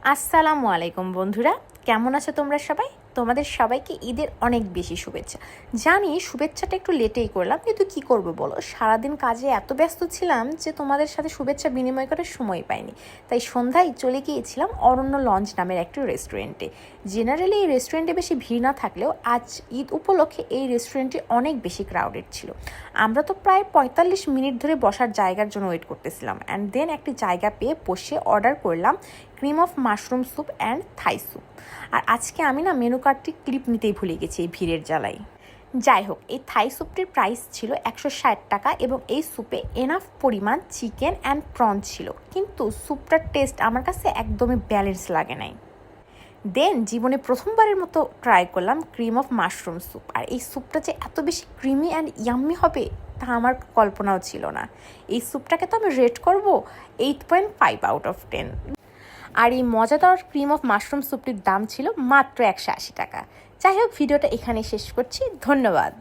আসসালামু আলাইকুম বন্ধুরা, কেমন আছো তোমরা সবাই? তোমাদের সবাইকে ঈদের অনেক বেশি শুভেচ্ছা। জানি শুভেচ্ছাটা একটু লেটেই করলাম, কিন্তু কি করব বলো, সারাদিন কাজে এত ব্যস্ত ছিলাম যে তোমাদের সাথে শুভেচ্ছা বিনিময় করার সময় পাইনি। তাই সন্ধ্যায় চলে গিয়েছিলাম অরণ্য লঞ্চ নামের একটি রেস্টুরেন্টে। জেনারেলি এই রেস্টুরেন্টে বেশি ভিড় না থাকলেও আজ ঈদ উপলক্ষে এই রেস্টুরেন্টটি অনেক বেশি ক্রাউডেড ছিল। আমরা তো প্রায় 45 মিনিট ধরে বসার জায়গার জন্য ওয়েট করতেছিলাম, অ্যান্ড দেন একটি জায়গা পেয়ে বসে অর্ডার করলাম cream of mushroom soup and Thai soup. আর আজকে আমি না মেনু কার্ডটি ক্লিপ নিতেই ভুলে গেছি এই ভিড়ের জ্বালাই। যাই হোক, এই থাই স্যুপটির প্রাইস ছিল 160 টাকা এবং এই স্যুপে এনাফ পরিমাণ চিকেন অ্যান্ড প্রন ছিল, কিন্তু স্যুপটার টেস্ট আমার কাছে একদমই ব্যালেন্স লাগে নাই। দেন জীবনে প্রথমবারের মতো ট্রাই করলাম ক্রিম অফ মাশরুম স্যুপ, আর এই স্যুপটা যে এত বেশি ক্রিমি অ্যান্ড ইয়াম্মি হবে তা আমার কল্পনাও ছিল না। এই স্যুপটাকে তো আমি রেট করব 8.5/10। আর এই মজাদার ক্রিম অফ মাশরুম স্যুপটির দাম ছিল মাত্র 180 টাকা। যাই হোক, ভিডিওটা এখানে শেষ করছি। ধন্যবাদ।